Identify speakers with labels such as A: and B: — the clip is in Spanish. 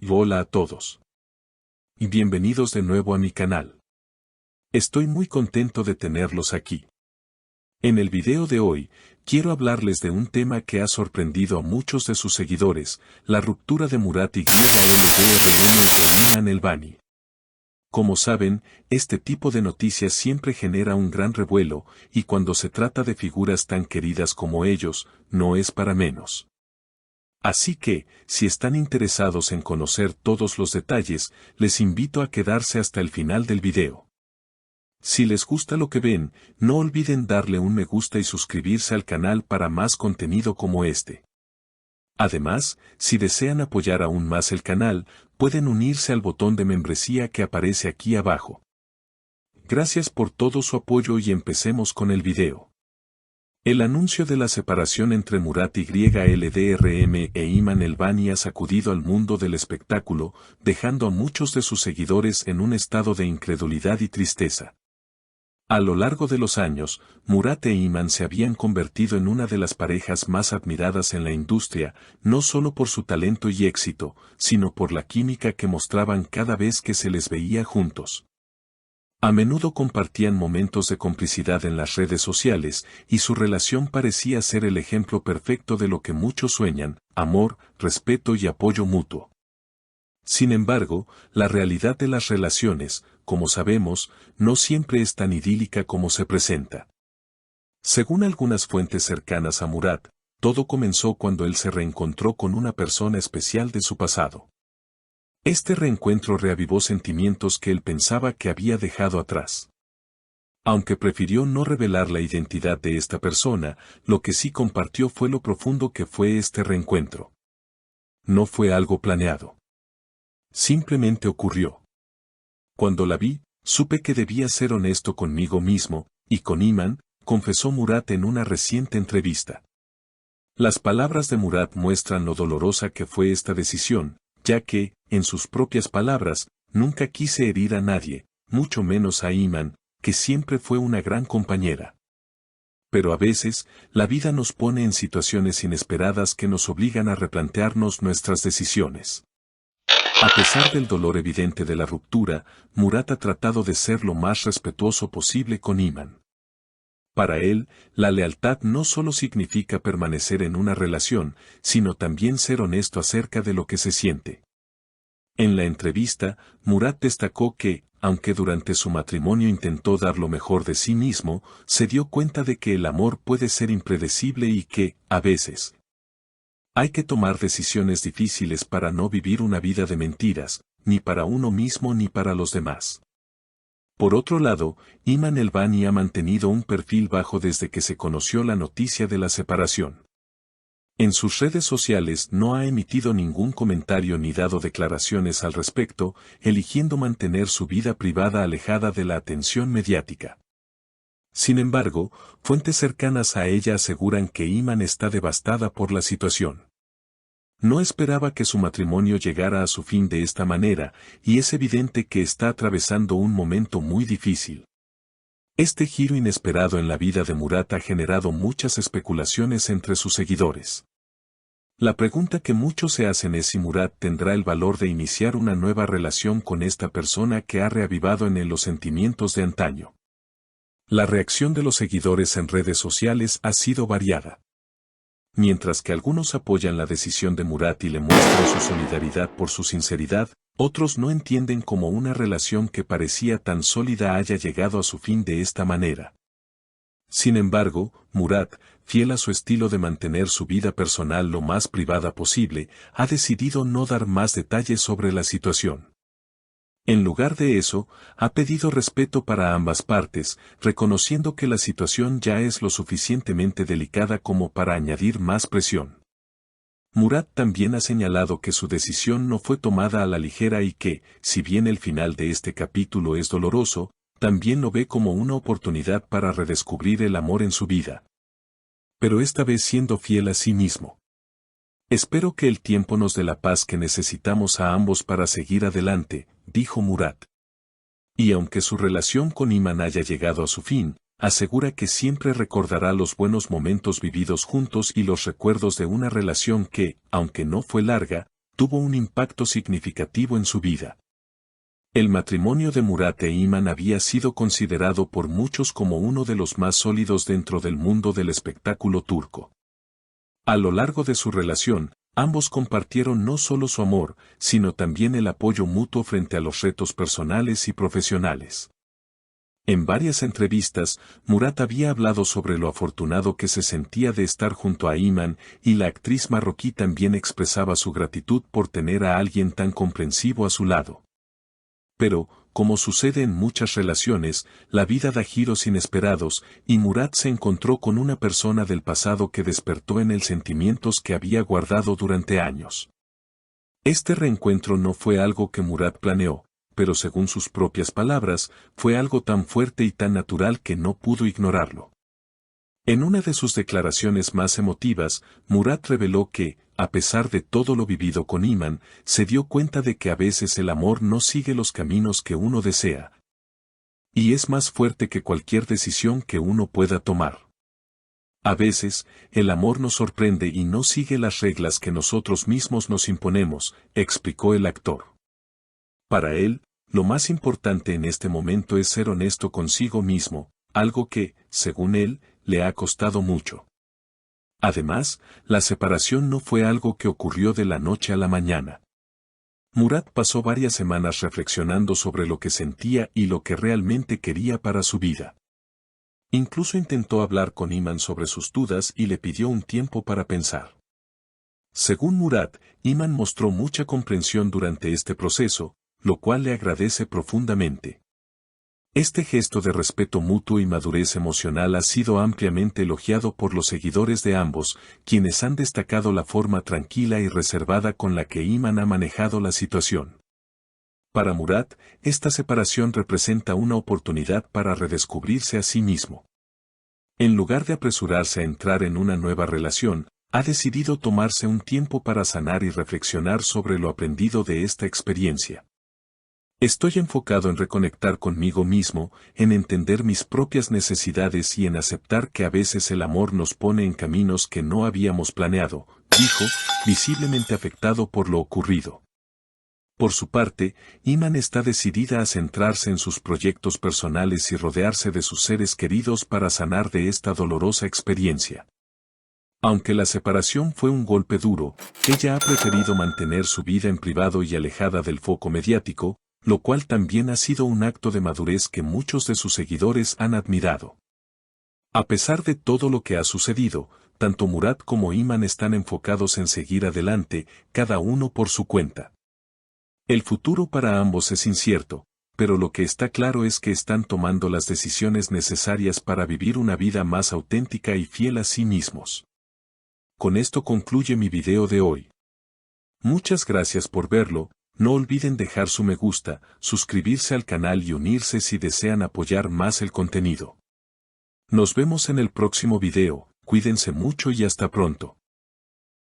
A: Hola a todos. Y bienvenidos de nuevo a mi canal. Estoy muy contento de tenerlos aquí. En el video de hoy, quiero hablarles de un tema que ha sorprendido a muchos de sus seguidores, la ruptura de Murat YLDRM e Iman Elbani. Como saben, este tipo de noticias siempre genera un gran revuelo, y cuando se trata de figuras tan queridas como ellos, no es para menos. Así que, si están interesados en conocer todos los detalles, les invito a quedarse hasta el final del video. Si les gusta lo que ven, no olviden darle un me gusta y suscribirse al canal para más contenido como este. Además, si desean apoyar aún más el canal, pueden unirse al botón de membresía que aparece aquí abajo. Gracias por todo su apoyo y empecemos con el video. El anuncio de la separación entre Murat YLDRM e Iman Elbani ha sacudido al mundo del espectáculo, dejando a muchos de sus seguidores en un estado de incredulidad y tristeza. A lo largo de los años, Murat e Iman se habían convertido en una de las parejas más admiradas en la industria, no solo por su talento y éxito, sino por la química que mostraban cada vez que se les veía juntos. A menudo compartían momentos de complicidad en las redes sociales, y su relación parecía ser el ejemplo perfecto de lo que muchos sueñan: amor, respeto y apoyo mutuo. Sin embargo, la realidad de las relaciones, como sabemos, no siempre es tan idílica como se presenta. Según algunas fuentes cercanas a Murat, todo comenzó cuando él se reencontró con una persona especial de su pasado. Este reencuentro reavivó sentimientos que él pensaba que había dejado atrás. Aunque prefirió no revelar la identidad de esta persona, lo que sí compartió fue lo profundo que fue este reencuentro. No fue algo planeado. Simplemente ocurrió. Cuando la vi, supe que debía ser honesto conmigo mismo, y con Iman, confesó Murat en una reciente entrevista. Las palabras de Murat muestran lo dolorosa que fue esta decisión, ya que, en sus propias palabras, nunca quise herir a nadie, mucho menos a Iman, que siempre fue una gran compañera. Pero a veces, la vida nos pone en situaciones inesperadas que nos obligan a replantearnos nuestras decisiones. A pesar del dolor evidente de la ruptura, Murat ha tratado de ser lo más respetuoso posible con Iman. Para él, la lealtad no solo significa permanecer en una relación, sino también ser honesto acerca de lo que se siente. En la entrevista, Murat destacó que, aunque durante su matrimonio intentó dar lo mejor de sí mismo, se dio cuenta de que el amor puede ser impredecible y que, a veces, hay que tomar decisiones difíciles para no vivir una vida de mentiras, ni para uno mismo ni para los demás. Por otro lado, Iman Elbani ha mantenido un perfil bajo desde que se conoció la noticia de la separación. En sus redes sociales no ha emitido ningún comentario ni dado declaraciones al respecto, eligiendo mantener su vida privada alejada de la atención mediática. Sin embargo, fuentes cercanas a ella aseguran que Iman está devastada por la situación. No esperaba que su matrimonio llegara a su fin de esta manera, y es evidente que está atravesando un momento muy difícil. Este giro inesperado en la vida de Murat ha generado muchas especulaciones entre sus seguidores. La pregunta que muchos se hacen es si Murat tendrá el valor de iniciar una nueva relación con esta persona que ha reavivado en él los sentimientos de antaño. La reacción de los seguidores en redes sociales ha sido variada. Mientras que algunos apoyan la decisión de Murat y le muestran su solidaridad por su sinceridad, otros no entienden cómo una relación que parecía tan sólida haya llegado a su fin de esta manera. Sin embargo, Murat, fiel a su estilo de mantener su vida personal lo más privada posible, ha decidido no dar más detalles sobre la situación. En lugar de eso, ha pedido respeto para ambas partes, reconociendo que la situación ya es lo suficientemente delicada como para añadir más presión. Murat también ha señalado que su decisión no fue tomada a la ligera y que, si bien el final de este capítulo es doloroso, también lo ve como una oportunidad para redescubrir el amor en su vida. Pero esta vez siendo fiel a sí mismo. Espero que el tiempo nos dé la paz que necesitamos a ambos para seguir adelante, dijo Murat. Y aunque su relación con Iman haya llegado a su fin, asegura que siempre recordará los buenos momentos vividos juntos y los recuerdos de una relación que, aunque no fue larga, tuvo un impacto significativo en su vida. El matrimonio de Murat e Iman había sido considerado por muchos como uno de los más sólidos dentro del mundo del espectáculo turco. A lo largo de su relación, ambos compartieron no solo su amor, sino también el apoyo mutuo frente a los retos personales y profesionales. En varias entrevistas, Murat había hablado sobre lo afortunado que se sentía de estar junto a Iman, y la actriz marroquí también expresaba su gratitud por tener a alguien tan comprensivo a su lado. Pero, como sucede en muchas relaciones, la vida da giros inesperados, y Murat se encontró con una persona del pasado que despertó en él sentimientos que había guardado durante años. Este reencuentro no fue algo que Murat planeó, pero según sus propias palabras, fue algo tan fuerte y tan natural que no pudo ignorarlo. En una de sus declaraciones más emotivas, Murat reveló que, a pesar de todo lo vivido con Iman, se dio cuenta de que a veces el amor no sigue los caminos que uno desea. Y es más fuerte que cualquier decisión que uno pueda tomar. A veces, el amor nos sorprende y no sigue las reglas que nosotros mismos nos imponemos, explicó el actor. Para él, lo más importante en este momento es ser honesto consigo mismo, algo que, según él, le ha costado mucho. Además, la separación no fue algo que ocurrió de la noche a la mañana. Murat pasó varias semanas reflexionando sobre lo que sentía y lo que realmente quería para su vida. Incluso intentó hablar con Iman sobre sus dudas y le pidió un tiempo para pensar. Según Murat, Iman mostró mucha comprensión durante este proceso, lo cual le agradece profundamente. Este gesto de respeto mutuo y madurez emocional ha sido ampliamente elogiado por los seguidores de ambos, quienes han destacado la forma tranquila y reservada con la que Iman ha manejado la situación. Para Murat, esta separación representa una oportunidad para redescubrirse a sí mismo. En lugar de apresurarse a entrar en una nueva relación, ha decidido tomarse un tiempo para sanar y reflexionar sobre lo aprendido de esta experiencia. Estoy enfocado en reconectar conmigo mismo, en entender mis propias necesidades y en aceptar que a veces el amor nos pone en caminos que no habíamos planeado, dijo, visiblemente afectado por lo ocurrido. Por su parte, Iman está decidida a centrarse en sus proyectos personales y rodearse de sus seres queridos para sanar de esta dolorosa experiencia. Aunque la separación fue un golpe duro, ella ha preferido mantener su vida en privado y alejada del foco mediático, lo cual también ha sido un acto de madurez que muchos de sus seguidores han admirado. A pesar de todo lo que ha sucedido, tanto Murat como Iman están enfocados en seguir adelante, cada uno por su cuenta. El futuro para ambos es incierto, pero lo que está claro es que están tomando las decisiones necesarias para vivir una vida más auténtica y fiel a sí mismos. Con esto concluye mi video de hoy. Muchas gracias por verlo. No olviden dejar su me gusta, suscribirse al canal y unirse si desean apoyar más el contenido. Nos vemos en el próximo video, cuídense mucho y hasta pronto.